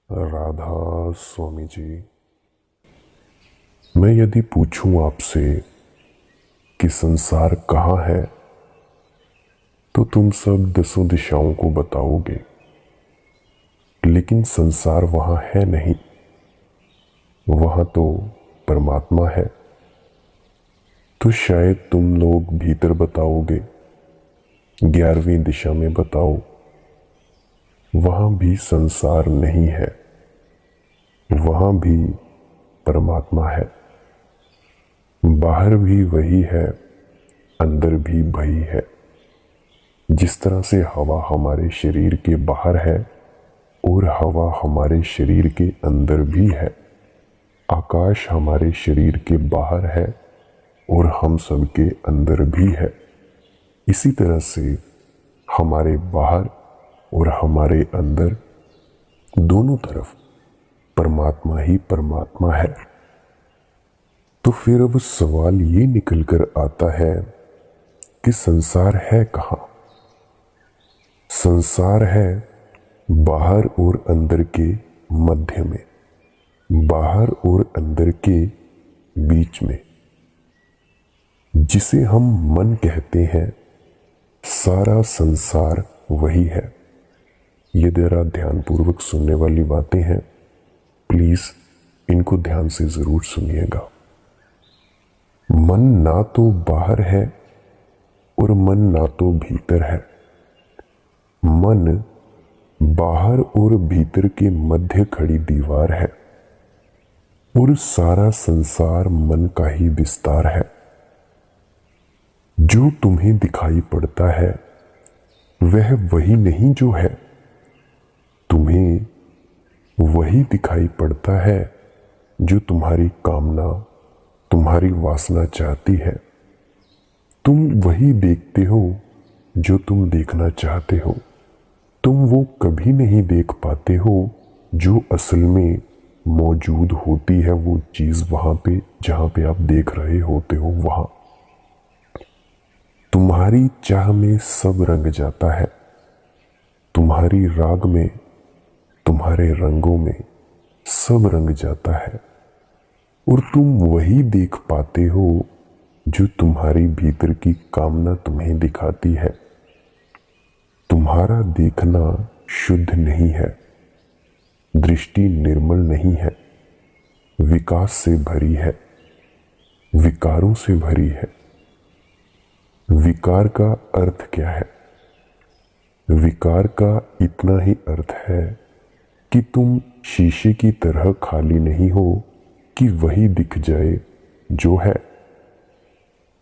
राधा स्वामी जी, मैं यदि पूछूं आपसे कि संसार कहाँ है तो तुम सब दसों दिशाओं को बताओगे, लेकिन संसार वहाँ है नहीं। वहाँ तो परमात्मा है। तो शायद तुम लोग भीतर बताओगे, 11वीं दिशा में बताओ, वहाँ भी संसार नहीं है, वहाँ भी परमात्मा है। बाहर भी वही है, अंदर भी वही है। जिस तरह से हवा हमारे शरीर के बाहर है और हवा हमारे शरीर के अंदर भी है, आकाश हमारे शरीर के बाहर है और हम सब के अंदर भी है, इसी तरह से हमारे बाहर और हमारे अंदर दोनों तरफ परमात्मा ही परमात्मा है। तो फिर अब सवाल ये निकल कर आता है कि संसार है कहाँ? संसार है बाहर और अंदर के मध्य में, बाहर और अंदर के बीच में, जिसे हम मन कहते हैं। सारा संसार वही है। ये जरा ध्यानपूर्वक सुनने वाली बातें हैं, प्लीज इनको ध्यान से जरूर सुनिएगा। मन ना तो बाहर है और मन ना तो भीतर है। मन बाहर और भीतर के मध्य खड़ी दीवार है और सारा संसार मन का ही विस्तार है। जो तुम्हें दिखाई पड़ता है वह वही नहीं जो है, तुम्हें वही दिखाई पड़ता है जो तुम्हारी कामना, तुम्हारी वासना चाहती है। तुम वही देखते हो जो तुम देखना चाहते हो। तुम वो कभी नहीं देख पाते हो जो असल में मौजूद होती है, वो चीज वहां पे जहां पे आप देख रहे होते हो। वहां तुम्हारी चाह में सब रंग जाता है, तुम्हारी राग में, तुम्हारे रंगों में सब रंग जाता है और तुम वही देख पाते हो जो तुम्हारी भीतर की कामना तुम्हें दिखाती है। तुम्हारा देखना शुद्ध नहीं है, दृष्टि निर्मल नहीं है, विकास से भरी है, विकारों से भरी है। विकार का अर्थ क्या है? विकार का इतना ही अर्थ है कि तुम शीशे की तरह खाली नहीं हो कि वही दिख जाए जो है।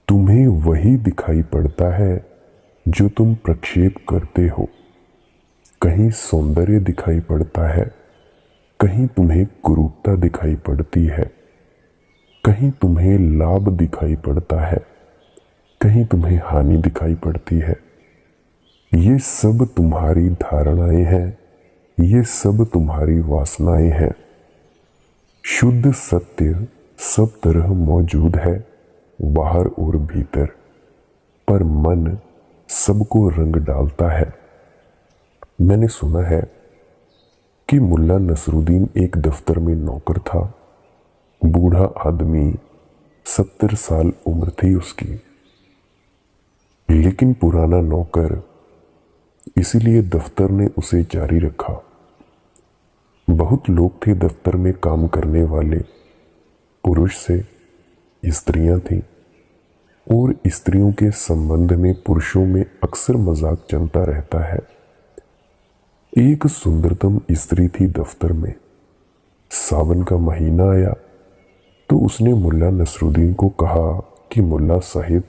तुम्हें वही दिखाई पड़ता है जो तुम प्रक्षेप करते हो। कहीं सौंदर्य दिखाई पड़ता है, कहीं तुम्हें कुरूपता दिखाई पड़ती है, कहीं तुम्हें लाभ दिखाई पड़ता है, कहीं तुम्हें हानि दिखाई पड़ती है। ये सब तुम्हारी धारणाएं हैं, ये सब तुम्हारी वासनाएं हैं। शुद्ध सत्य सब तरह मौजूद है, बाहर और भीतर, पर मन सबको रंग डालता है। मैंने सुना है कि मुल्ला नसरुद्दीन एक दफ्तर में नौकर था। बूढ़ा आदमी, 70 साल उम्र थी उसकी, लेकिन पुराना नौकर, इसीलिए दफ्तर ने उसे जारी रखा। बहुत लोग थे दफ्तर में काम करने वाले, पुरुष से स्त्रियां थीं और स्त्रियों के संबंध में पुरुषों में अक्सर मजाक चलता रहता है। एक सुंदरतम स्त्री थी दफ्तर में। सावन का महीना आया तो उसने मुल्ला नसरुद्दीन को कहा कि मुल्ला साहिब,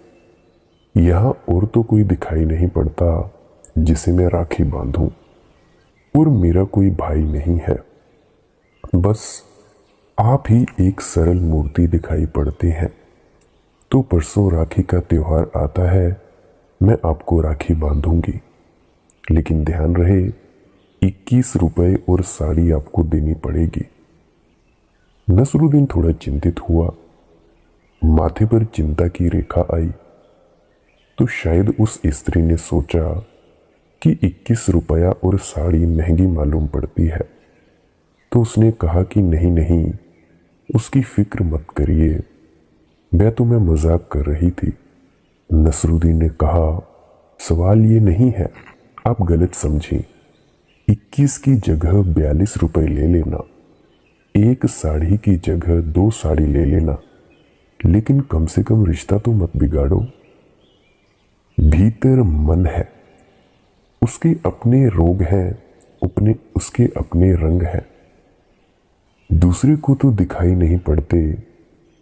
यहां और तो कोई दिखाई नहीं पड़ता जिसे मैं राखी बांधूं, और मेरा कोई भाई नहीं है, बस आप ही एक सरल मूर्ति दिखाई पड़ते हैं। तो परसों राखी का त्योहार आता है, मैं आपको राखी बांधूंगी, लेकिन ध्यान रहे 21 रुपए और साड़ी आपको देनी पड़ेगी। नसरुद्दीन थोड़ा चिंतित हुआ, माथे पर चिंता की रेखा आई। तो शायद उस स्त्री ने सोचा कि 21 रुपया और साड़ी महंगी मालूम पड़ती है, तो उसने कहा कि नहीं नहीं, उसकी फिक्र मत करिए, मैं तुम्हें मजाक कर रही थी। नसरुद्दीन ने कहा, सवाल ये नहीं है, आप गलत समझी। 21 की जगह 42 रुपए ले लेना, एक साड़ी की जगह 2 साड़ी ले लेना, लेकिन कम से कम रिश्ता तो मत बिगाड़ो। भीतर मन है, उसके अपने रोग हैं, उसके अपने रंग हैं। दूसरे को तो दिखाई नहीं पड़ते,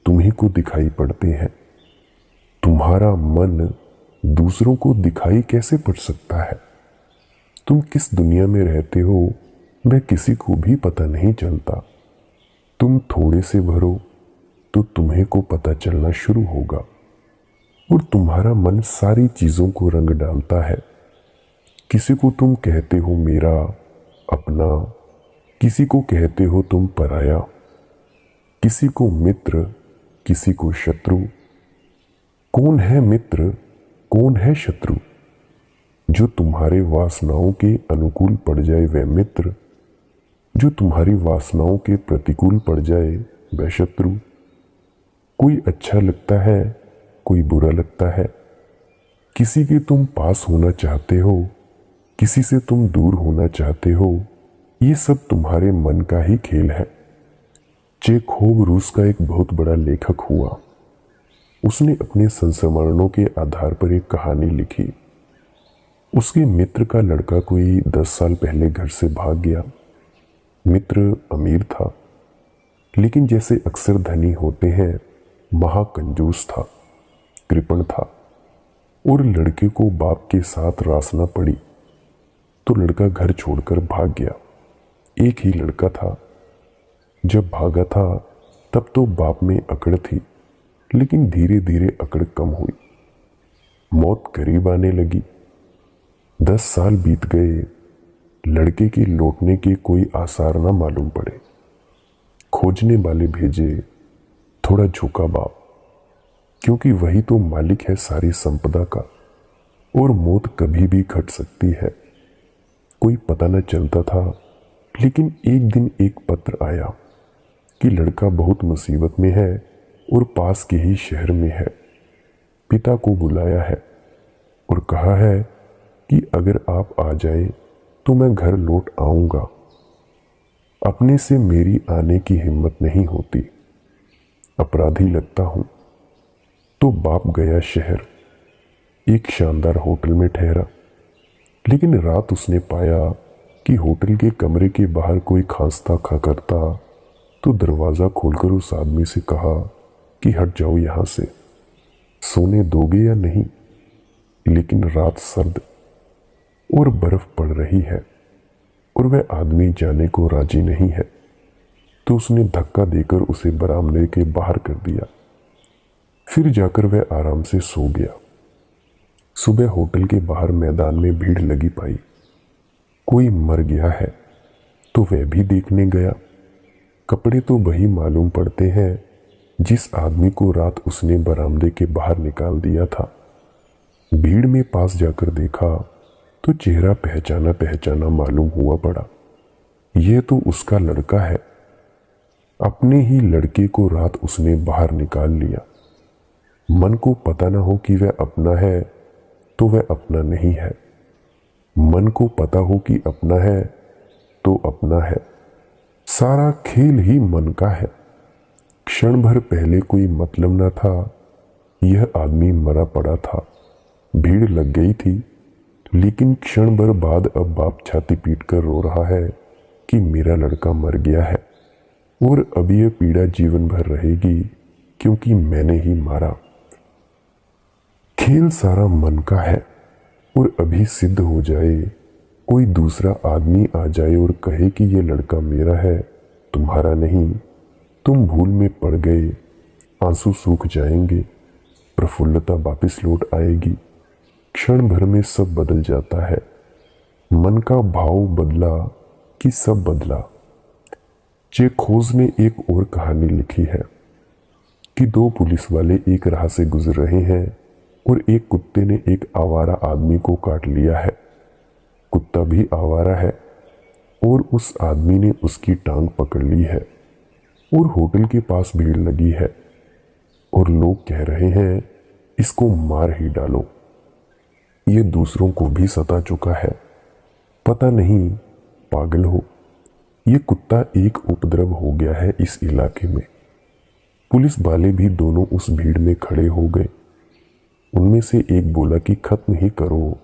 तुम्ही को दिखाई पड़ते हैं। तुम्हारा मन दूसरों को दिखाई कैसे पड़ सकता है? तुम किस दुनिया में रहते हो वह किसी को भी पता नहीं चलता। तुम थोड़े से भरो तो तुम्हें को पता चलना शुरू होगा, और तुम्हारा मन सारी चीजों को रंग डालता है। किसी को तुम कहते हो मेरा, अपना, किसी को कहते हो तुम पराया, किसी को मित्र, किसी को शत्रु। कौन है मित्र, कौन है शत्रु? जो तुम्हारे वासनाओं के अनुकूल पड़ जाए वह मित्र, जो तुम्हारी वासनाओं के प्रतिकूल पड़ जाए वह शत्रु। कोई अच्छा लगता है, कोई बुरा लगता है। किसी के तुम पास होना चाहते हो, किसी से तुम दूर होना चाहते हो। ये सब तुम्हारे मन का ही खेल है। चेखोव रूस का एक बहुत बड़ा लेखक हुआ। उसने अपने संस्मरणों के आधार पर एक कहानी लिखी। उसके मित्र का लड़का कोई 10 साल पहले घर से भाग गया। मित्र अमीर था, लेकिन जैसे अक्सर धनी होते हैं, महाकंजूस था, कृपण था, और लड़के को बाप के साथ रासना पड़ी तो लड़का घर छोड़कर भाग गया। एक ही लड़का था। जब भागा था तब तो बाप में अकड़ थी, लेकिन धीरे धीरे अकड़ कम हुई। मौत करीब आने लगी। 10 साल बीत गए, लड़के के लौटने के कोई आसार ना मालूम पड़े। खोजने वाले भेजे, थोड़ा झुका बाप, क्योंकि वही तो मालिक है सारी संपदा का, और मौत कभी भी घट सकती है। कोई पता न चलता था, लेकिन एक दिन एक पत्र आया कि लड़का बहुत मुसीबत में है और पास के ही शहर में है। पिता को बुलाया है और कहा है कि अगर आप आ जाएं तो मैं घर लौट आऊंगा। अपने से मेरी आने की हिम्मत नहीं होती, अपराधी लगता हूं। तो बाप गया शहर, एक शानदार होटल में ठहरा। लेकिन रात उसने पाया कि होटल के कमरे के बाहर कोई खांसता खकरता, तो दरवाज़ा खोलकर उस आदमी से कहा कि हट जाओ यहाँ से, सोने दोगे या नहीं? लेकिन रात सर्द और बर्फ पड़ रही है और वह आदमी जाने को राजी नहीं है। तो उसने धक्का देकर उसे बरामदे के बाहर कर दिया। फिर जाकर वह आराम से सो गया। सुबह होटल के बाहर मैदान में भीड़ लगी पाई। कोई मर गया है तो वह भी देखने गया। कपड़े तो वही मालूम पड़ते हैं जिस आदमी को रात उसने बरामदे के बाहर निकाल दिया था। भीड़ में पास जाकर देखा तो चेहरा पहचाना पहचाना मालूम हुआ पड़ा। यह तो उसका लड़का है। अपने ही लड़के को रात उसने बाहर निकाल लिया। मन को पता न हो कि वह अपना है तो वह अपना नहीं है। मन को पता हो कि अपना है तो अपना है। सारा खेल ही मन का है। क्षण भर पहले कोई मतलब न था, यह आदमी मरा पड़ा था। भीड़ लग गई थी, लेकिन क्षण भर बाद अब बाप छाती पीट कर रो रहा है कि मेरा लड़का मर गया है, और अब यह पीड़ा जीवन भर रहेगी क्योंकि मैंने ही मारा। खेल सारा मन का है, और अभी सिद्ध हो जाए, कोई दूसरा आदमी आ जाए और कहे कि यह लड़का मेरा है, तुम्हारा नहीं, तुम भूल में पड़ गए, आंसू सूख जाएंगे, प्रफुल्लता वापस लौट आएगी। क्षण भर में सब बदल जाता है। मन का भाव बदला कि सब बदला। चेखोव ने एक और कहानी लिखी है कि 2 पुलिस वाले एक राह से गुजर रहे हैं और एक कुत्ते ने एक आवारा आदमी को काट लिया है। कुत्ता भी आवारा है। और उस आदमी ने उसकी टांग पकड़ ली है और होटल के पास भीड़ लगी है और लोग कह रहे हैं इसको मार ही डालो। ये दूसरों को भी सता चुका है। पता नहीं पागल हो। ये कुत्ता एक उपद्रव हो गया है इस इलाके में। पुलिस वाले भी दोनों उस भीड़ में खड़े हो गए। उनमें से एक बोला कि खत्म ही करो,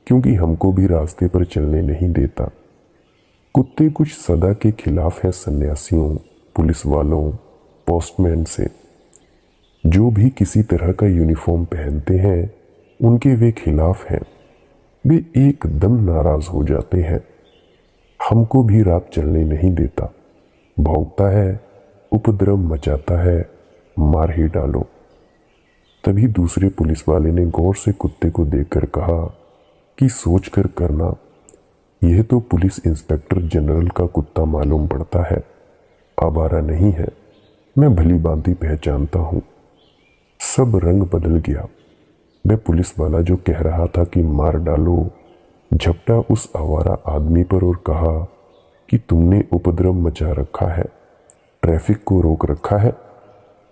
क्योंकि हमको भी रास्ते पर चलने नहीं देता। कुत्ते कुछ सदा के खिलाफ है सन्यासियों, पुलिस वालों, पोस्टमैन से। जो भी किसी तरह का यूनिफॉर्म पहनते हैं उनके वे खिलाफ हैं। वे एकदम नाराज हो जाते हैं। हमको भी रात चलने नहीं देता, भौंकता है, उपद्रव मचाता है, मार ही डालो। तभी दूसरे पुलिस वाले ने गौर से कुत्ते को देखकर कहा कि सोच कर करना, यह तो पुलिस इंस्पेक्टर जनरल का कुत्ता मालूम पड़ता है, आवारा नहीं है। मैं भली भांति पहचानता हूं। सब रंग बदल गया। वह पुलिस वाला जो कह रहा था कि मार डालो, झपटा उस आवारा आदमी पर और कहा कि तुमने उपद्रव मचा रखा है, ट्रैफिक को रोक रखा है,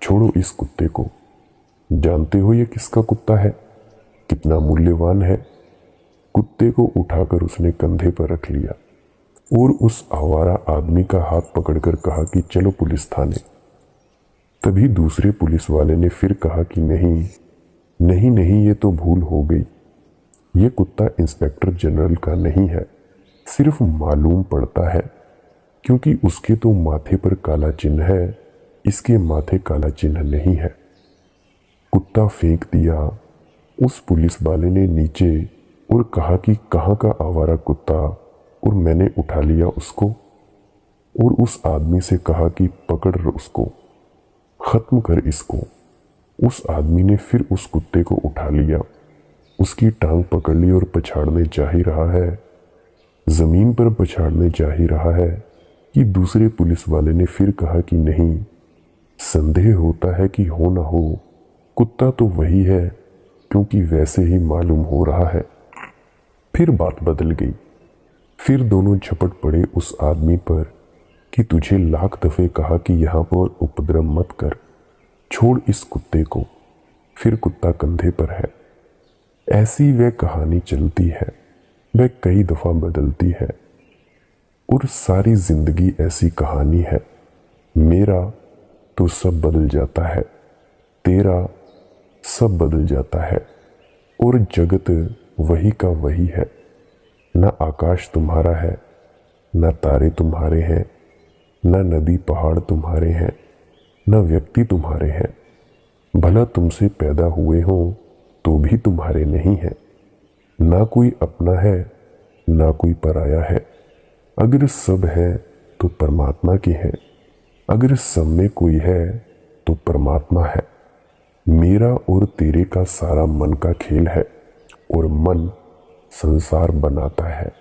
छोड़ो इस कुत्ते को। जानते हो ये किसका कुत्ता है, कितना मूल्यवान है। कुत्ते को उठाकर उसने कंधे पर रख लिया और उस आवारा आदमी का हाथ पकड़कर कहा कि चलो पुलिस थाने। तभी दूसरे पुलिस वाले ने फिर कहा कि नहीं नहीं नहीं, ये तो भूल हो गई। ये कुत्ता इंस्पेक्टर जनरल का नहीं है, सिर्फ मालूम पड़ता है, क्योंकि उसके तो माथे पर काला चिन्ह है, इसके माथे काला चिन्ह नहीं है। कुत्ता फेंक दिया। उस पुलिस वाले ने नीचे और कहा कि कहाँ का आवारा कुत्ता, और मैंने उठा लिया उसको और उस आदमी से कहा कि पकड़ उसको, खत्म कर इसको। उस आदमी ने फिर उस कुत्ते को उठा लिया, उसकी टांग पकड़ ली और पछाड़ने जा ही रहा है, जमीन पर पछाड़ने जा ही रहा है कि दूसरे पुलिस वाले ने फिर कहा कि नहीं, संदेह होता है कि हो ना हो, कुत्ता तो वही है, क्योंकि वैसे ही मालूम हो रहा है। फिर बात बदल गई। फिर दोनों झपट पड़े उस आदमी पर कि तुझे लाख दफे कहा कि यहां पर उपद्रव मत कर, छोड़ इस कुत्ते को। फिर कुत्ता कंधे पर है। ऐसी वह कहानी चलती है, वह कई दफा बदलती है, और सारी जिंदगी ऐसी कहानी है। मेरा तो सब बदल जाता है, तेरा सब बदल जाता है, और जगत वही का वही है। न आकाश तुम्हारा है, न तारे तुम्हारे हैं, न नदी पहाड़ तुम्हारे हैं, न व्यक्ति तुम्हारे हैं। भला तुमसे पैदा हुए हो तो भी तुम्हारे नहीं है। ना कोई अपना है, ना कोई पराया है। अगर सब है तो परमात्मा की है, अगर सब में कोई है तो परमात्मा है। मेरा और तेरे का सारा मन का खेल है, और मन संसार बनाता है।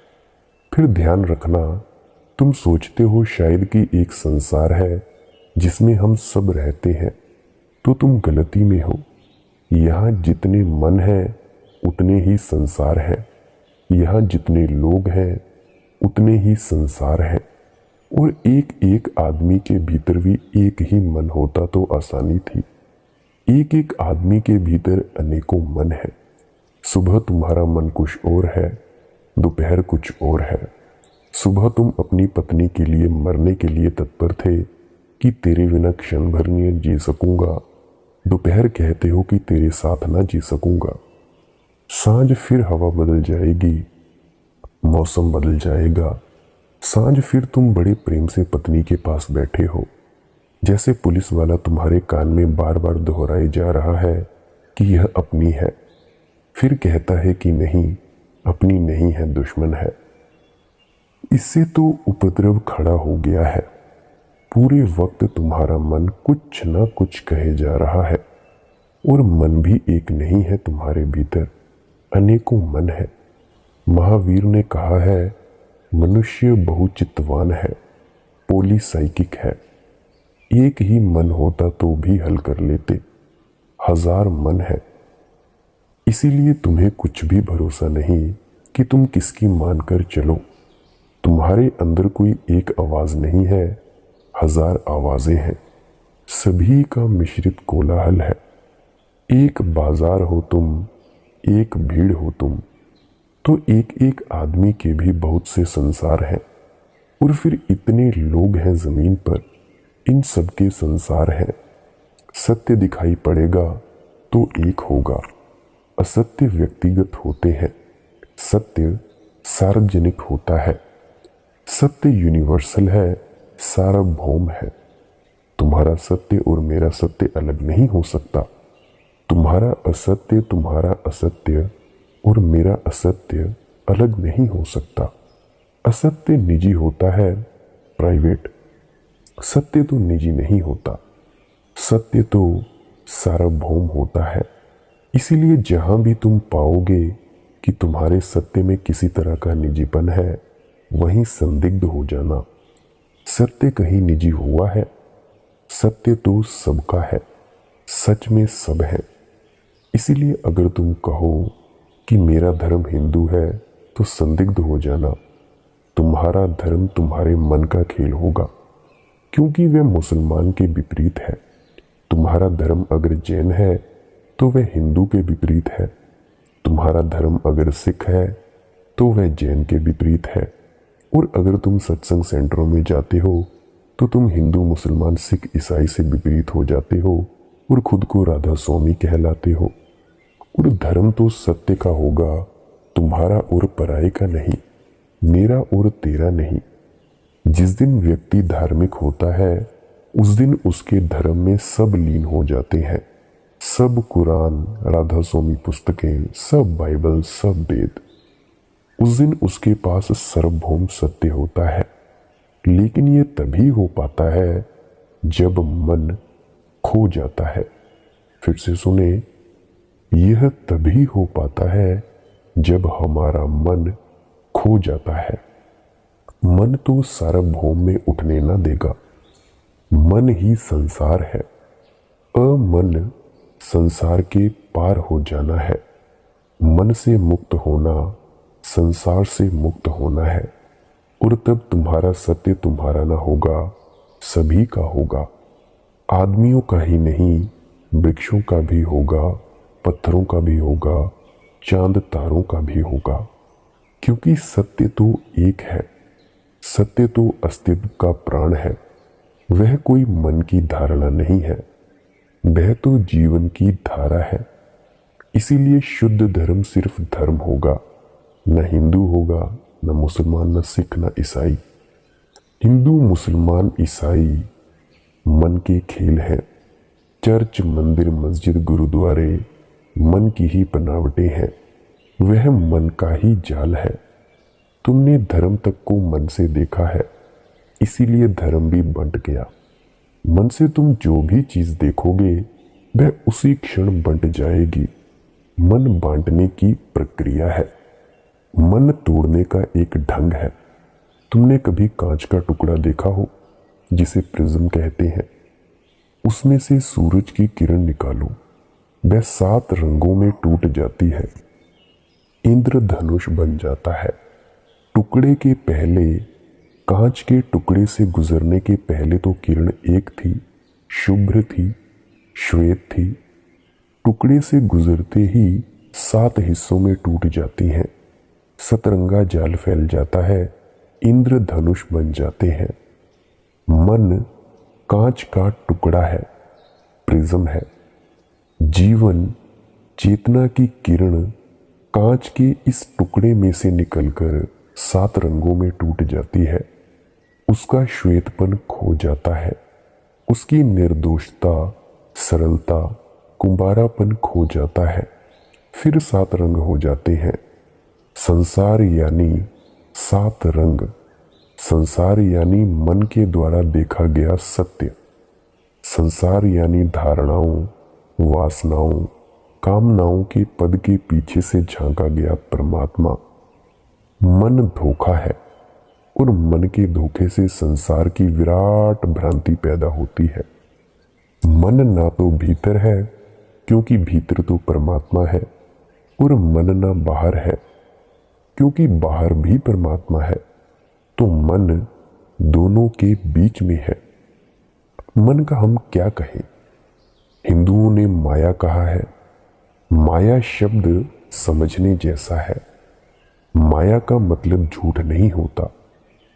फिर ध्यान रखना, तुम सोचते हो शायद कि एक संसार है जिसमें हम सब रहते हैं, तो तुम गलती में हो। यहाँ जितने मन हैं उतने ही संसार है, यहाँ जितने लोग हैं उतने ही संसार है, और एक एक आदमी के भीतर भी एक ही मन होता तो आसानी थी। एक एक आदमी के भीतर अनेकों मन है। सुबह तुम्हारा मन कुछ और है, दोपहर कुछ और है। सुबह तुम अपनी पत्नी के लिए मरने के लिए तत्पर थे कि तेरे बिना क्षण भर नहीं जी सकूंगा, दोपहर कहते हो कि तेरे साथ ना जी सकूंगा। सांझ फिर हवा बदल जाएगी, मौसम बदल जाएगा। सांझ फिर तुम बड़े प्रेम से पत्नी के पास बैठे हो, जैसे पुलिस वाला तुम्हारे कान में बार बार दोहराए जा रहा है कि यह अपनी है। फिर कहता है कि नहीं, अपनी नहीं है, दुश्मन है। इससे तो उपद्रव खड़ा हो गया है। पूरे वक्त तुम्हारा मन कुछ ना कुछ कहे जा रहा है, और मन भी एक नहीं है तुम्हारे भीतर, अनेकों मन है। महावीर ने कहा है, मनुष्य बहुचित्तवान है, पॉलीसाइकिक है। एक ही मन होता तो भी हल कर लेते, हजार मन है। इसीलिए तुम्हें कुछ भी भरोसा नहीं कि तुम किसकी मानकर चलो। तुम्हारे अंदर कोई एक आवाज नहीं है, हजार आवाजें हैं, सभी का मिश्रित कोलाहल है। एक बाजार हो तुम, एक भीड़ हो तुम, तो एक एक आदमी के भी बहुत से संसार हैं, और फिर इतने लोग हैं जमीन पर, इन सबके संसार हैं। सत्य दिखाई पड़ेगा तो एक होगा, असत्य व्यक्तिगत होते हैं, सत्य सार्वजनिक होता है। सत्य यूनिवर्सल है, सार्वभौम है। तुम्हारा सत्य और मेरा सत्य अलग नहीं हो सकता। तुम्हारा असत्य और मेरा असत्य अलग नहीं हो सकता। असत्य निजी होता है, प्राइवेट। सत्य तो निजी नहीं होता, सत्य तो सार्वभौम होता है। इसीलिए जहां भी तुम पाओगे कि तुम्हारे सत्य में किसी तरह का निजीपन है, वहीं संदिग्ध हो जाना। सत्य कहीं निजी हुआ है? सत्य तो सबका है, सच में सब है। इसीलिए अगर तुम कहो कि मेरा धर्म हिंदू है, तो संदिग्ध हो जाना। तुम्हारा धर्म तुम्हारे मन का खेल होगा, क्योंकि वह मुसलमान के विपरीत है। तुम्हारा धर्म अगर जैन है, तो वह हिंदू के विपरीत है। तुम्हारा धर्म अगर सिख है, तो वह जैन के विपरीत है। और अगर तुम सत्संग सेंटरों में जाते हो, तो तुम हिंदू, मुसलमान, सिख, ईसाई से विपरीत हो जाते हो और खुद को राधा स्वामी कहलाते हो। और धर्म तो सत्य का होगा, तुम्हारा और पराये का नहीं, मेरा और तेरा नहीं। जिस दिन व्यक्ति धार्मिक होता है, उस दिन उसके धर्म में सब लीन हो जाते हैं। सब कुरान, राधा स्वामी पुस्तकें, सब बाइबल, सब वेद। उस दिन उसके पास सार्वभौम सत्य होता है। लेकिन ये तभी हो पाता है जब मन खो जाता है। फिर से सुने, यह तभी हो पाता है जब हमारा मन खो जाता है। मन तो सार्वभौम में उठने ना देगा। मन ही संसार है। अमन संसार के पार हो जाना है। मन से मुक्त होना संसार से मुक्त होना है। और तब तुम्हारा सत्य तुम्हारा ना होगा, सभी का होगा। आदमियों का ही नहीं, वृक्षों का भी होगा, पत्थरों का भी होगा, चांद तारों का भी होगा। क्योंकि सत्य तो एक है। सत्य तो अस्तित्व का प्राण है। वह कोई मन की धारणा नहीं है, वह तो जीवन की धारा है। इसीलिए शुद्ध धर्म सिर्फ धर्म होगा, न हिंदू होगा, न मुसलमान, न सिख, न ईसाई। हिंदू, मुसलमान, ईसाई मन के खेल हैं। चर्च, मंदिर, मस्जिद, गुरुद्वारे मन की ही बनावटें हैं। वह मन का ही जाल है। तुमने धर्म तक को मन से देखा है, इसीलिए धर्म भी बंट गया। मन से तुम जो भी चीज देखोगे, वह उसी क्षण बंट जाएगी। मन बांटने की प्रक्रिया है। मन तोड़ने का एक ढंग है। तुमने कभी कांच का टुकड़ा देखा हो, जिसे प्रिज्म कहते हैं? उसमें से सूरज की किरण निकालो, वह 7 रंगों में टूट जाती है, इंद्रधनुष बन जाता है। टुकड़े के पहले, कांच के टुकड़े से गुजरने के पहले तो किरण एक थी, शुभ्र थी, श्वेत थी। टुकड़े से गुजरते ही 7 हिस्सों में टूट जाती हैं। सतरंगा जाल फैल जाता है, इंद्रधनुष बन जाते हैं। मन कांच का टुकड़ा है, प्रिज्म है। जीवन, चेतना की किरण कांच के इस टुकड़े में से निकलकर 7 रंगों में टूट जाती है। उसका श्वेतपन खो जाता है। उसकी निर्दोषता, सरलता, कुंवारापन खो जाता है। फिर 7 रंग हो जाते हैं। संसार यानी 7 रंग। संसार यानी मन के द्वारा देखा गया सत्य। संसार यानी धारणाओं, वासनाओं, कामनाओं के पद के पीछे से झांका गया परमात्मा। मन धोखा है, और मन के धोखे से संसार की विराट भ्रांति पैदा होती है। मन ना तो भीतर है, क्योंकि भीतर तो परमात्मा है, और मन ना बाहर है, क्योंकि बाहर भी परमात्मा है। तो मन दोनों के बीच में है। मन का हम क्या कहें? हिंदुओं ने माया कहा है। माया शब्द समझने जैसा है। माया का मतलब झूठ नहीं होता।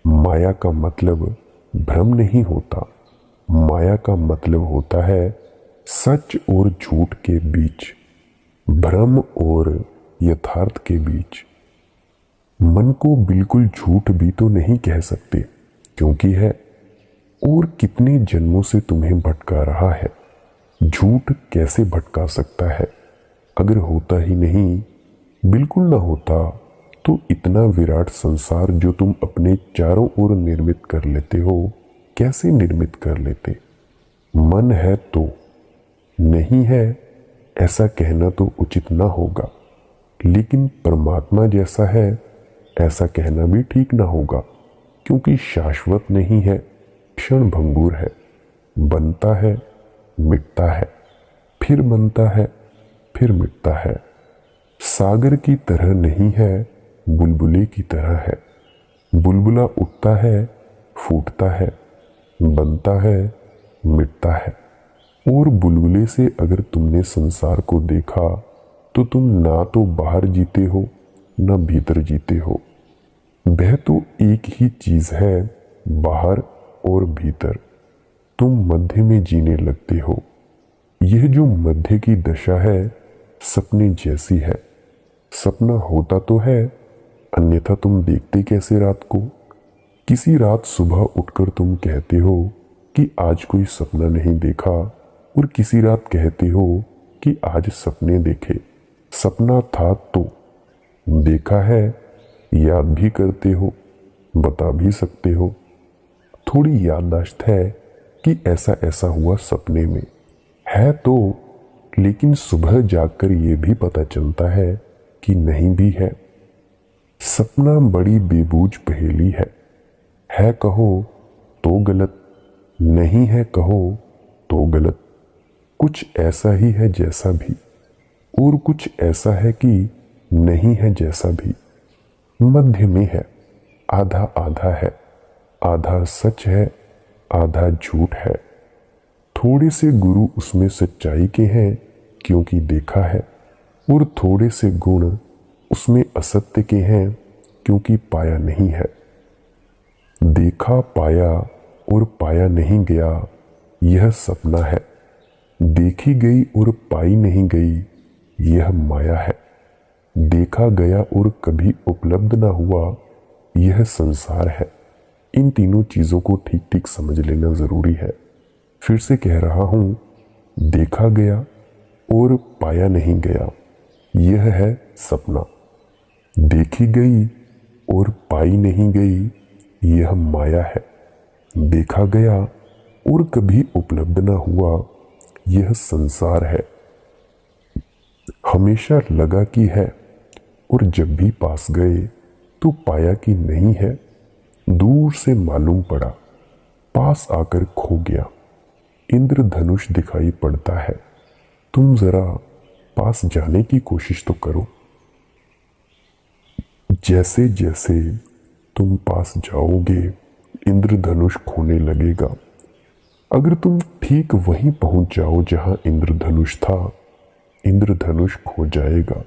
माया का मतलब भ्रम नहीं होता। माया का मतलब होता है सच और झूठ के बीच, भ्रम और यथार्थ के बीच। मन को बिल्कुल झूठ भी तो नहीं कह सकते, क्योंकि है। और कितने जन्मों से तुम्हें भटका रहा है। झूठ कैसे भटका सकता है? अगर होता ही नहीं, बिल्कुल ना होता, तो इतना विराट संसार जो तुम अपने चारों ओर निर्मित कर लेते हो, कैसे निर्मित कर लेते? मन है तो, नहीं है ऐसा कहना तो उचित ना होगा, लेकिन परमात्मा जैसा है ऐसा कहना भी ठीक ना होगा, क्योंकि शाश्वत नहीं है, क्षण भंगुर है। बनता है, मिटता है, फिर बनता है, फिर मिटता है। सागर की तरह नहीं है, बुलबुले की तरह है। बुलबुला उठता है, फूटता है, बनता है, मिटता है। और बुलबुले से अगर तुमने संसार को देखा तो तुम ना तो बाहर जीते हो ना भीतर जीते हो। वह तो एक ही चीज है, बाहर और भीतर। तुम मध्य में जीने लगते हो। यह जो मध्य की दशा है सपने जैसी है। सपना होता तो है, अन्यथा तुम देखते कैसे रात को? किसी रात सुबह उठकर तुम कहते हो कि आज कोई सपना नहीं देखा, और किसी रात कहते हो कि आज सपने देखे। सपना था तो देखा है, याद भी करते हो, बता भी सकते हो। थोड़ी याददाश्त है कि ऐसा ऐसा हुआ सपने में, है तो, लेकिन सुबह जागकर ये भी पता चलता है कि नहीं भी है। सपना बड़ी बेबूझ पहेली है कहो तो गलत, नहीं है कहो तो गलत। कुछ ऐसा ही है जैसा भी, और कुछ ऐसा है कि नहीं है जैसा भी। मध्य में है, आधा आधा है। आधा सच है, आधा झूठ है। थोड़े से गुरु उसमें सच्चाई के हैं क्योंकि देखा है, और थोड़े से गुण उसमें असत्य के हैं क्योंकि पाया नहीं है। देखा पाया और पाया नहीं गया, यह सपना है। देखी गई और पाई नहीं गई, यह माया है। देखा गया और कभी उपलब्ध ना हुआ, यह संसार है। इन तीनों चीजों को ठीक ठीक समझ लेना जरूरी है। फिर से कह रहा हूं, देखा गया और पाया नहीं गया, यह है सपना। देखी गई और पाई नहीं गई, यह माया है। देखा गया और कभी उपलब्ध ना हुआ, यह संसार है। हमेशा लगा कि है, और जब भी पास गए तो पाया कि नहीं है। दूर से मालूम पड़ा, पास आकर खो गया। इंद्रधनुष दिखाई पड़ता है, तुम जरा पास जाने की कोशिश तो करो। जैसे जैसे तुम पास जाओगे, इंद्रधनुष खोने लगेगा। अगर तुम ठीक वहीं पहुंच जाओ जहां इंद्रधनुष था, इंद्रधनुष खो जाएगा।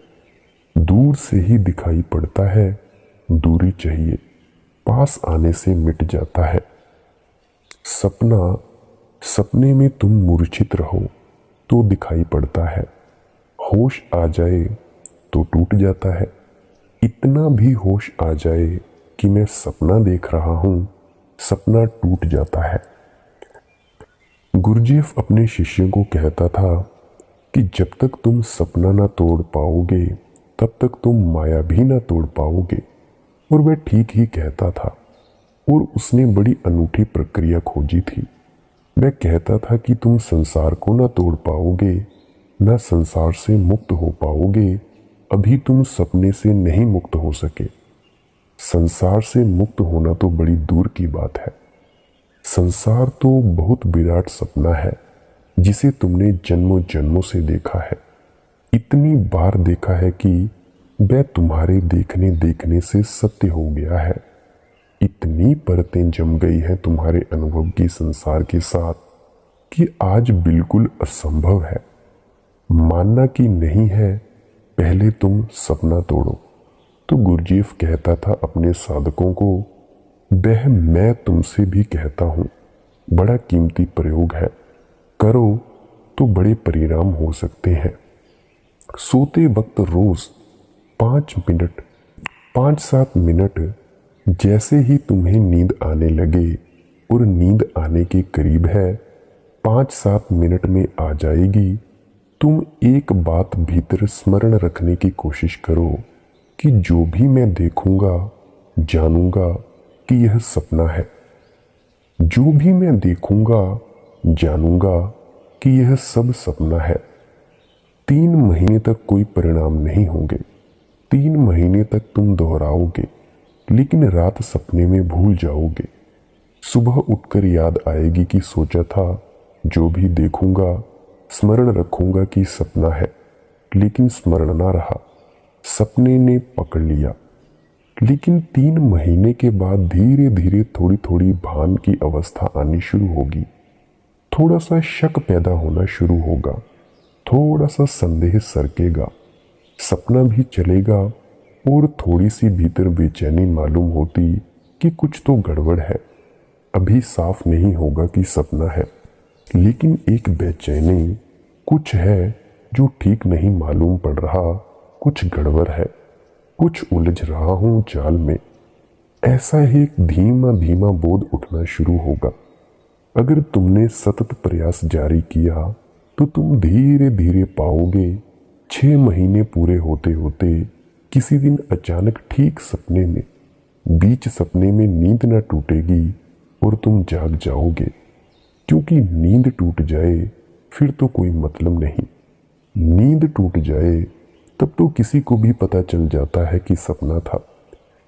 दूर से ही दिखाई पड़ता है, दूरी चाहिए, पास आने से मिट जाता है। सपना, सपने में तुम मूर्छित रहो तो दिखाई पड़ता है, होश आ जाए तो टूट जाता है। इतना भी होश आ जाए कि मैं सपना देख रहा हूं, सपना टूट जाता है। गुरुजीएफ अपने शिष्यों को कहता था कि जब तक तुम सपना ना तोड़ पाओगे, तब तक तुम माया भी ना तोड़ पाओगे। और वह ठीक ही कहता था, और उसने बड़ी अनूठी प्रक्रिया खोजी थी। वह कहता था कि तुम संसार को ना तोड़ पाओगे, ना संसार से मुक्त हो पाओगे, अभी तुम सपने से नहीं मुक्त हो सके। संसार से मुक्त होना तो बड़ी दूर की बात है। संसार तो बहुत विराट सपना है जिसे तुमने जन्मों जन्मों से देखा है। इतनी बार देखा है कि वह तुम्हारे देखने देखने से सत्य हो गया है। इतनी परतें जम गई हैं तुम्हारे अनुभव की संसार के साथ कि आज बिल्कुल असंभव है मानना कि नहीं है। पहले तुम सपना तोड़ो। तो गुरजीफ कहता था अपने साधकों को, वह मैं तुमसे भी कहता हूं, बड़ा कीमती प्रयोग है, करो तो बड़े परिणाम हो सकते हैं। सोते वक्त रोज 5 मिनट 5-7 मिनट, जैसे ही तुम्हें नींद आने लगे और नींद आने के करीब है, 5-7 मिनट में आ जाएगी, तुम एक बात भीतर स्मरण रखने की कोशिश करो कि जो भी मैं देखूंगा जानूंगा कि यह सपना है। जो भी मैं देखूंगा जानूंगा कि यह सब सपना है। 3 महीने तक कोई परिणाम नहीं होंगे। 3 महीने तक तुम दोहराओगे, लेकिन रात सपने में भूल जाओगे। सुबह उठकर याद आएगी कि सोचा था, जो भी देखूंगा स्मरण रखूंगा कि सपना है, लेकिन स्मरण ना रहा, सपने ने पकड़ लिया। लेकिन 3 महीने के बाद धीरे धीरे थोड़ी थोड़ी भान की अवस्था आनी शुरू होगी। थोड़ा सा शक पैदा होना शुरू होगा, थोड़ा सा संदेह सरकेगा, सपना भी चलेगा और थोड़ी सी भीतर बेचैनी मालूम होती कि कुछ तो गड़बड़ है। अभी साफ नहीं होगा कि सपना है, लेकिन एक बेचैनी कुछ है जो ठीक नहीं मालूम पड़ रहा, कुछ गड़बड़ है, कुछ उलझ रहा हूं जाल में। ऐसा ही एक धीमा धीमा बोध उठना शुरू होगा। अगर तुमने सतत प्रयास जारी किया तो तुम धीरे धीरे पाओगे 6 महीने पूरे होते होते किसी दिन अचानक ठीक सपने में, बीच सपने में नींद न टूटेगी और तुम जाग जाओगे। क्योंकि नींद टूट जाए फिर तो कोई मतलब नहीं। नींद टूट जाए तब तो किसी को भी पता चल जाता है कि सपना था,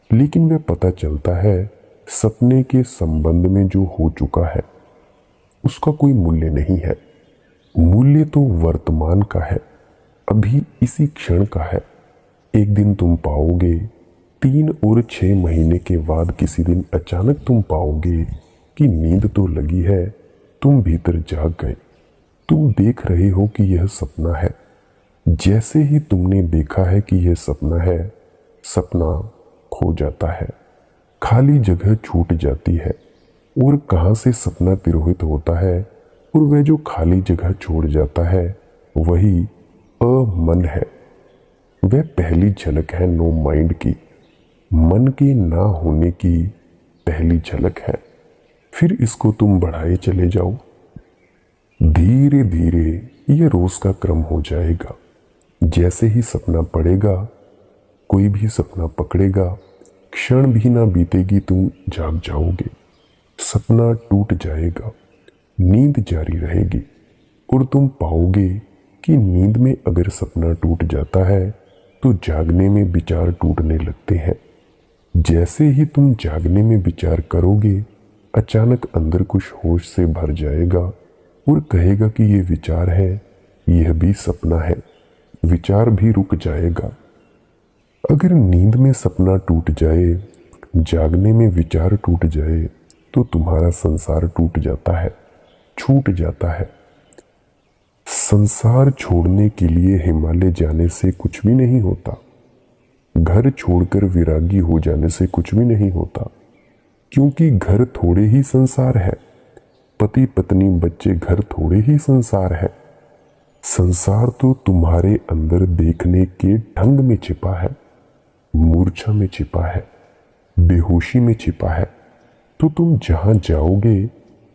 लेकिन वह पता चलता है सपने के संबंध में जो हो चुका है उसका कोई मूल्य नहीं है। मूल्य तो वर्तमान का है, अभी इसी क्षण का है। एक दिन तुम पाओगे, 3 और 6 महीने के बाद किसी दिन अचानक तुम पाओगे कि नींद तो लगी है, तुम भीतर जाग गए, तुम देख रहे हो कि यह सपना है। जैसे ही तुमने देखा है कि यह सपना है, सपना खो जाता है, खाली जगह छूट जाती है। और कहां से सपना तिरोहित होता है और वह जो खाली जगह छोड़ जाता है वही अमन है। वह पहली झलक है नो माइंड की, मन के ना होने की पहली झलक है। फिर इसको तुम बढ़ाए चले जाओ, धीरे धीरे ये रोज का क्रम हो जाएगा। जैसे ही सपना पड़ेगा, कोई भी सपना पकड़ेगा, क्षण भी ना बीतेगी तुम जाग जाओगे। सपना टूट जाएगा, नींद जारी रहेगी और तुम पाओगे कि नींद में अगर सपना टूट जाता है तो जागने में विचार टूटने लगते हैं। जैसे ही तुम जागने में विचार करोगे, अचानक अंदर कुछ होश से भर जाएगा और कहेगा कि ये विचार है, यह भी सपना है। विचार भी रुक जाएगा। अगर नींद में सपना टूट जाए, जागने में विचार टूट जाए, तो तुम्हारा संसार टूट जाता है, छूट जाता है। संसार छोड़ने के लिए हिमालय जाने से कुछ भी नहीं होता। घर छोड़कर विरागी हो जाने से कुछ भी नहीं होता, क्योंकि घर थोड़े ही संसार है। पति पत्नी बच्चे घर थोड़े ही संसार है। संसार तो तुम्हारे अंदर देखने के ढंग में छिपा है, मूर्छा में छिपा है, बेहोशी में छिपा है। तो तुम जहां जाओगे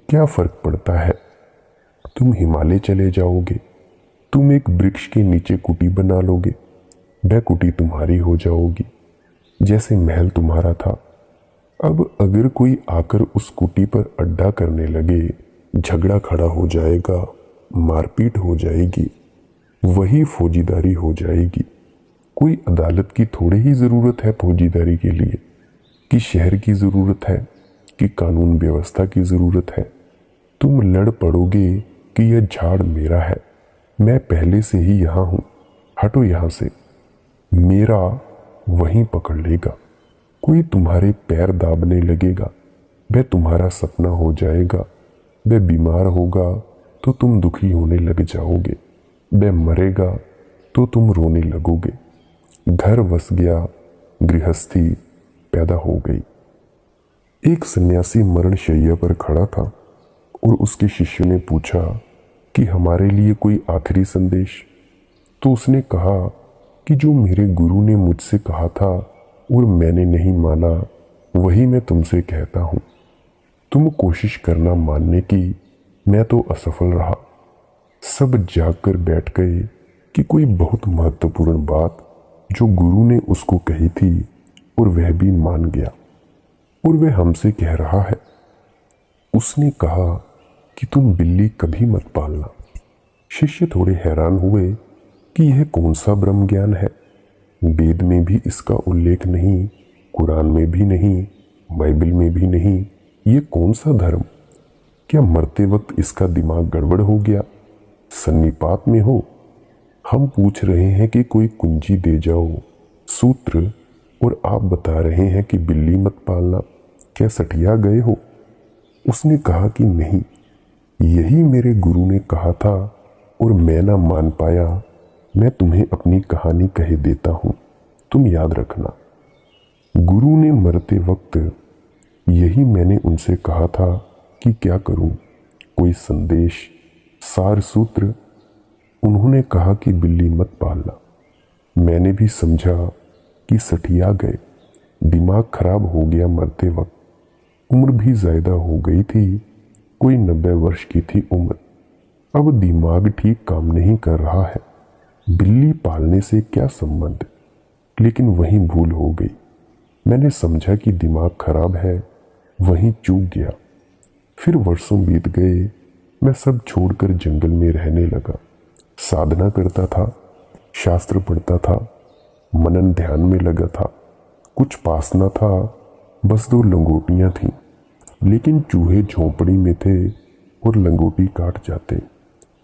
क्या फर्क पड़ता है? तुम हिमालय चले जाओगे, तुम एक वृक्ष के नीचे कुटी बना लोगे, वह कुटी तुम्हारी हो जाओगी, जैसे महल तुम्हारा था। अब अगर कोई आकर उस कुटी पर अड्डा करने लगे, झगड़ा खड़ा हो जाएगा, मारपीट हो जाएगी, वही फौजीदारी हो जाएगी। कोई अदालत की थोड़ी ही ज़रूरत है फौजीदारी के लिए, कि शहर की ज़रूरत है, कि कानून व्यवस्था की ज़रूरत है। तुम लड़ पड़ोगे कि यह झाड़ मेरा है, मैं पहले से ही यहाँ हूँ, हटो यहाँ से, मेरा वहीं पकड़ लेगा। कोई तुम्हारे पैर दाबने लगेगा, वह तुम्हारा सपना हो जाएगा। वह बीमार होगा तो तुम दुखी होने लग जाओगे। वह मरेगा तो तुम रोने लगोगे। घर बस गया, गृहस्थी पैदा हो गई। एक सन्यासी मरणशैया पर खड़ा था और उसके शिष्य ने पूछा कि हमारे लिए कोई आखिरी संदेश। तो उसने कहा कि जो मेरे गुरु ने मुझसे कहा था और मैंने नहीं माना, वही मैं तुमसे कहता हूँ। तुम कोशिश करना मानने की, मैं तो असफल रहा। सब जाग कर बैठ गए कि कोई बहुत महत्वपूर्ण बात जो गुरु ने उसको कही थी और वह भी मान गया, और वह हमसे कह रहा है। उसने कहा कि तुम बिल्ली कभी मत पालना। शिष्य थोड़े हैरान हुए कि यह कौन सा ब्रह्म ज्ञान है। वेद में भी इसका उल्लेख नहीं, कुरान में भी नहीं, बाइबल में भी नहीं। ये कौन सा धर्म? क्या मरते वक्त इसका दिमाग गड़बड़ हो गया, सन्निपात में हो? हम पूछ रहे हैं कि कोई कुंजी दे जाओ, सूत्र, और आप बता रहे हैं कि बिल्ली मत पालना। क्या सठिया गए हो? उसने कहा कि नहीं, यही मेरे गुरु ने कहा था और मैं ना मान पाया। मैं तुम्हें अपनी कहानी कह देता हूँ, तुम याद रखना। गुरु ने मरते वक्त यही मैंने उनसे कहा था कि क्या करूं, कोई संदेश, सार सूत्र। उन्होंने कहा कि बिल्ली मत पालना। मैंने भी समझा कि सठिया गए, दिमाग खराब हो गया मरते वक्त। उम्र भी ज्यादा हो गई थी, कोई 90 वर्ष की थी उम्र। अब दिमाग ठीक काम नहीं कर रहा है। बिल्ली पालने से क्या संबंध? लेकिन वहीं भूल हो गई। मैंने समझा कि दिमाग खराब है, वहीं चूक गया। फिर वर्षों बीत गए। मैं सब छोड़कर जंगल में रहने लगा। साधना करता था, शास्त्र पढ़ता था, मनन ध्यान में लगा था। कुछ पास न था, बस 2 लंगोटियां थीं। लेकिन चूहे झोंपड़ी में थे और लंगोटी काट जाते।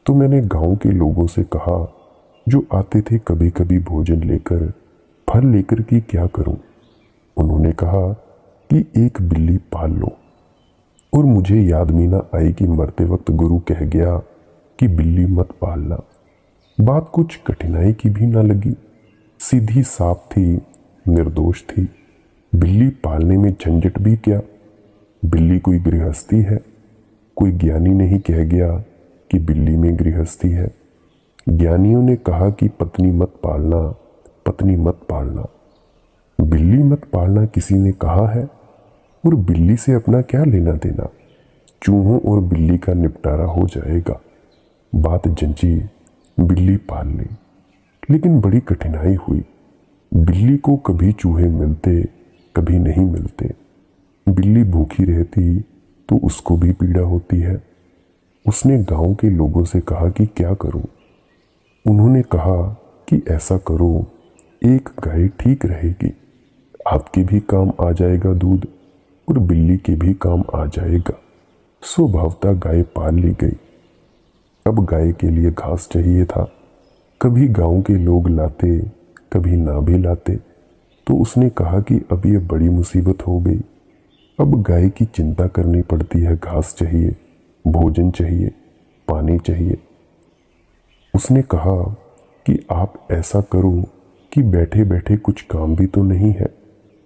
तो मैंने गांव के लोगों से कहा, जो आते थे कभी कभी भोजन लेकर, फल लेकर, कि क्या करूं? उन्होंने कहा कि एक बिल्ली पाल लो। और मुझे याद भी ना आई कि मरते वक्त गुरु कह गया कि बिल्ली मत पालना। बात कुछ कठिनाई की भी ना लगी, सीधी साफ थी, निर्दोष थी। बिल्ली पालने में झंझट भी क्या? बिल्ली कोई गृहस्थी है? कोई ज्ञानी नहीं कह गया कि बिल्ली में गृहस्थी है। ज्ञानियों ने कहा कि पत्नी मत पालना, पत्नी मत पालना। बिल्ली मत पालना किसी ने कहा है? और बिल्ली से अपना क्या लेना देना? चूहों और बिल्ली का निपटारा हो जाएगा। बात जंची, बिल्ली पाल ली। लेकिन बड़ी कठिनाई हुई। बिल्ली को कभी चूहे मिलते, कभी नहीं मिलते। बिल्ली भूखी रहती तो उसको भी पीड़ा होती है। उसने गांव के लोगों से कहा कि क्या करूं? उन्होंने कहा कि ऐसा करो, एक गाय ठीक रहेगी, आपके भी काम आ जाएगा दूध, और बिल्ली के भी काम आ जाएगा। स्वभावतः गाय पाल ली गई। अब गाय के लिए घास चाहिए था। कभी गांव के लोग लाते, कभी ना भी लाते। तो उसने कहा कि अब ये बड़ी मुसीबत हो गई। अब गाय की चिंता करनी पड़ती है। घास चाहिए, भोजन चाहिए, पानी चाहिए। उसने कहा कि आप ऐसा करो कि बैठे बैठे कुछ काम भी तो नहीं है,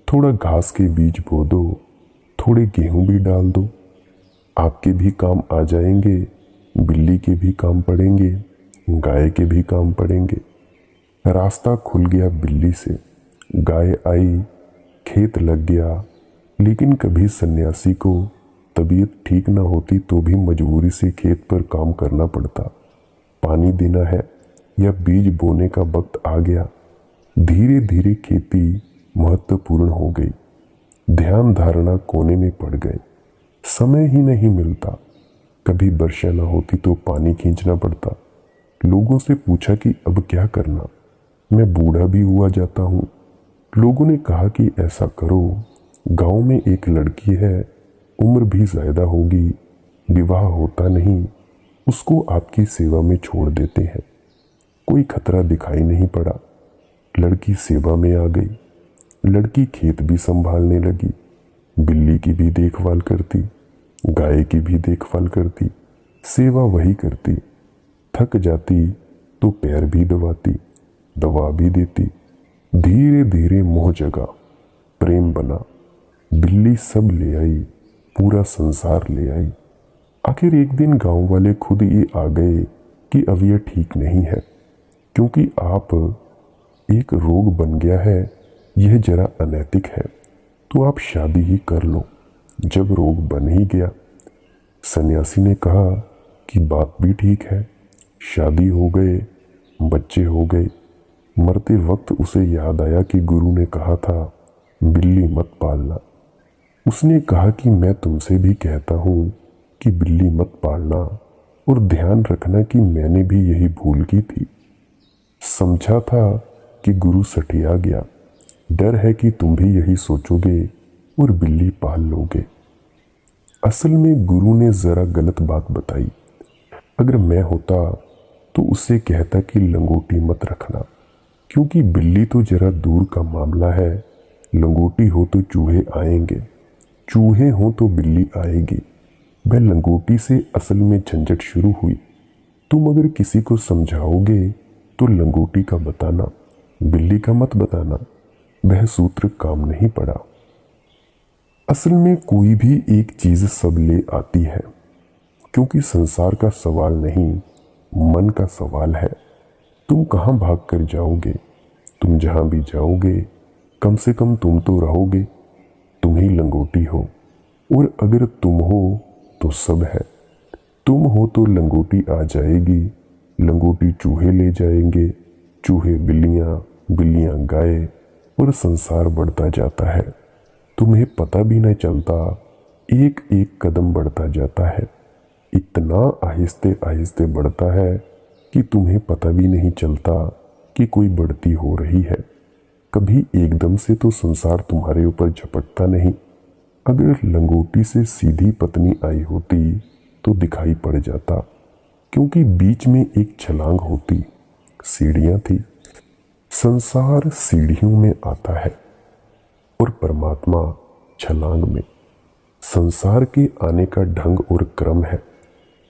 थोड़ा घास के बीज बो दो, थोड़े गेहूं भी डाल दो, आपके भी काम आ जाएंगे, बिल्ली के भी काम पड़ेंगे, गाय के भी काम पड़ेंगे। रास्ता खुल गया बिल्ली से। गाय आई, खेत लग गया। लेकिन कभी सन्यासी को तबीयत ठीक ना होती तो भी मजबूरी से खेत पर काम करना पड़ता। पानी देना है या बीज बोने का वक्त आ गया। धीरे धीरे खेती महत्वपूर्ण हो गई। ध्यान धारणा कोने में पड़ गए। समय ही नहीं मिलता। कभी वर्षा ना होती तो पानी खींचना पड़ता। लोगों से पूछा कि अब क्या करना, मैं बूढ़ा भी हुआ जाता हूँ। लोगों ने कहा कि ऐसा करो, गांव में एक लड़की है, उम्र भी ज्यादा होगी, विवाह होता नहीं, उसको आपकी सेवा में छोड़ देते हैं। कोई खतरा दिखाई नहीं पड़ा। लड़की सेवा में आ गई। लड़की खेत भी संभालने लगी, बिल्ली की भी देखभाल करती, गाय की भी देखभाल करती, सेवा वही करती। थक जाती तो पैर भी दबाती, दवा भी देती। धीरे धीरे मोह जगा, प्रेम बना, बिल्ली सब ले आई, पूरा संसार ले आई। आखिर एक दिन गांव वाले खुद ही आ गए कि अब यह ठीक नहीं है, क्योंकि आप एक रोग बन गया है, यह जरा अनैतिक है, तो आप शादी ही कर लो। जब रोग बन ही गया, सन्यासी ने कहा कि बात भी ठीक है। शादी हो गए, बच्चे हो गए। मरते वक्त उसे याद आया कि गुरु ने कहा था बिल्ली मत पालना। उसने कहा कि मैं तुमसे भी कहता हूँ कि बिल्ली मत पालना, और ध्यान रखना कि मैंने भी यही भूल की थी। समझा था कि गुरु सठिया गया। डर है कि तुम भी यही सोचोगे और बिल्ली पाल लोगे। असल में गुरु ने जरा गलत बात बताई। अगर मैं होता तो उससे कहता कि लंगोटी मत रखना, क्योंकि बिल्ली तो जरा दूर का मामला है। लंगोटी हो तो चूहे आएंगे, चूहे हो तो बिल्ली आएगी। वह लंगोटी से असल में झंझट शुरू हुई। तुम अगर किसी को समझाओगे तो लंगोटी का बताना, बिल्ली का मत बताना। वह सूत्र काम नहीं पड़ा। असल में कोई भी एक चीज सब ले आती है, क्योंकि संसार का सवाल नहीं, मन का सवाल है। तुम कहाँ भाग कर जाओगे? तुम जहां भी जाओगे, कम से कम तुम तो रहोगे। तुम ही लंगोटी हो, और अगर तुम हो तो सब है। तुम हो तो लंगोटी आ जाएगी, लंगोटी चूहे ले जाएंगे, चूहे बिल्लियां, बिल्लियां गाय, और संसार बढ़ता जाता है। तुम्हें पता भी नहीं चलता, एक एक कदम बढ़ता जाता है। इतना आहिस्ते आहिस्ते बढ़ता है कि तुम्हें पता भी नहीं चलता कि कोई बढ़ती हो रही है। कभी एकदम से तो संसार तुम्हारे ऊपर झपटता नहीं। अगर लंगोटी से सीधी पत्नी आई होती तो दिखाई पड़ जाता, क्योंकि बीच में एक छलांग होती, सीढ़ियां थी। संसार सीढ़ियों में आता है और परमात्मा छलांग में। संसार के आने का ढंग और क्रम है,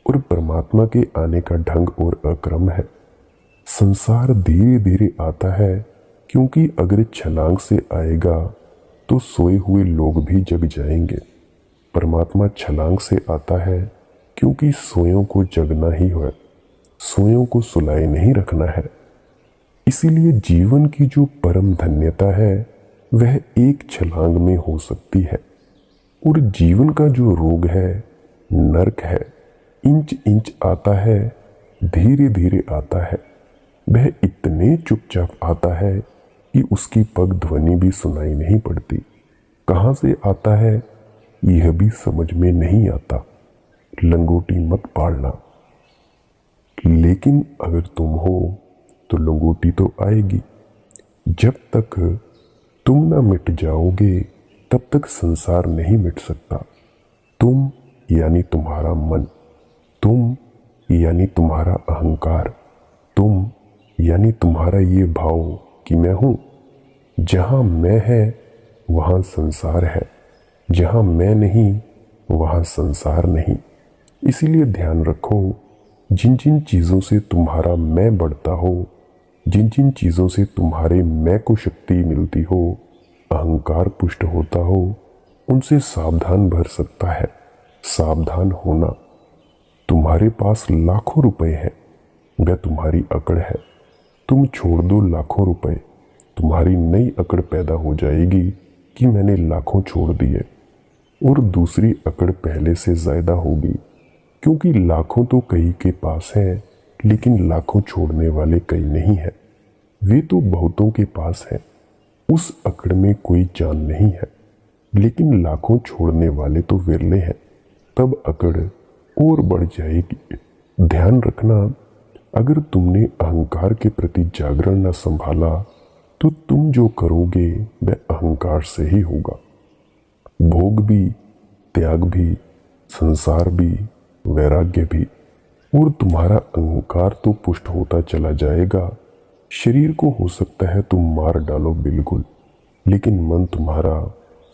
और परमात्मा के आने का ढंग और अक्रम है। संसार धीरे धीरे आता है, क्योंकि अगर छलांग से आएगा तो सोए हुए लोग भी जग जाएंगे। परमात्मा छलांग से आता है, क्योंकि सोयों को जगना ही है, सोयों को सुलाए नहीं रखना है। इसीलिए जीवन की जो परम धन्यता है वह एक छलांग में हो सकती है, और जीवन का जो रोग है, नरक है, इंच इंच आता है, धीरे धीरे आता है। वह इतने चुपचाप आता है कि उसकी पग ध्वनि भी सुनाई नहीं पड़ती। कहाँ से आता है यह भी समझ में नहीं आता। लंगोटी मत पालना। लेकिन अगर तुम हो तो लंगोटी तो आएगी। जब तक तुम ना मिट जाओगे तब तक संसार नहीं मिट सकता। तुम यानी तुम्हारा मन, तुम यानी तुम्हारा अहंकार, तुम यानी तुम्हारा ये भाव कि मैं हूं। जहां मैं है वहां संसार है, जहां मैं नहीं वहां संसार नहीं। इसीलिए ध्यान रखो, जिन जिन चीजों से तुम्हारा मैं बढ़ता हो, जिन जिन चीजों से तुम्हारे मैं को शक्ति मिलती हो, अहंकार पुष्ट होता हो, उनसे सावधान भर सकता है। सावधान होना। तुम्हारे पास लाखों रुपए हैं, वह तुम्हारी अकड़ है। तुम छोड़ दो लाखों रुपए, तुम्हारी नई अकड़ पैदा हो जाएगी कि मैंने लाखों छोड़ दिए, और दूसरी अकड़ पहले से ज्यादा होगी, क्योंकि लाखों तो कई के पास है, लेकिन लाखों छोड़ने वाले कई नहीं है। वे तो बहुतों के पास है। उस अकड़ में कोई जान नहीं है, लेकिन लाखों छोड़ने वाले तो विरले हैं। तब अकड़ और बढ़ जाएगी। ध्यान रखना, अगर तुमने अहंकार के प्रति जागरण न संभाला तो तुम जो करोगे वह अहंकार से ही होगा। भोग भी, त्याग भी, संसार भी, वैराग्य भी, और तुम्हारा अहंकार तो पुष्ट होता चला जाएगा। शरीर को हो सकता है तुम मार डालो बिल्कुल, लेकिन मन तुम्हारा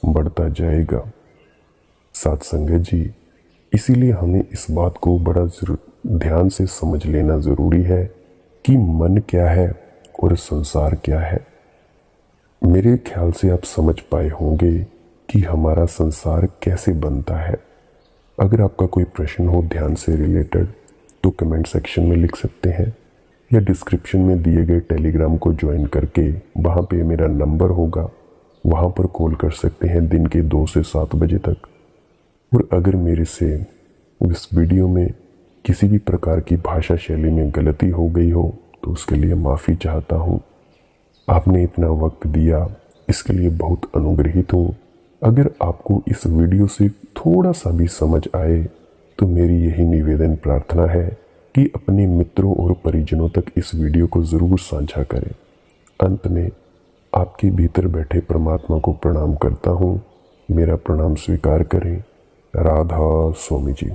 बढ़ता जाएगा। साथ संगत जी, इसीलिए हमें इस बात को बड़ा ध्यान से समझ लेना ज़रूरी है कि मन क्या है और संसार क्या है। मेरे ख्याल से आप समझ पाए होंगे कि हमारा संसार कैसे बनता है। अगर आपका कोई प्रश्न हो ध्यान से रिलेटेड तो कमेंट सेक्शन में लिख सकते हैं, या डिस्क्रिप्शन में दिए गए टेलीग्राम को ज्वाइन करके वहाँ पे मेरा नंबर होगा, वहाँ पर कॉल कर सकते हैं दिन के 2 से 7 बजे तक। और अगर मेरे से इस वीडियो में किसी भी प्रकार की भाषा शैली में गलती हो गई हो तो उसके लिए माफ़ी चाहता हूँ। आपने इतना वक्त दिया, इसके लिए बहुत अनुग्रहित हूँ। अगर आपको इस वीडियो से थोड़ा सा भी समझ आए तो मेरी यही निवेदन प्रार्थना है कि अपने मित्रों और परिजनों तक इस वीडियो को ज़रूर साझा करें। अंत में आपके भीतर बैठे परमात्मा को प्रणाम करता हूँ। मेरा प्रणाम स्वीकार करें। राधा स्वामी जी।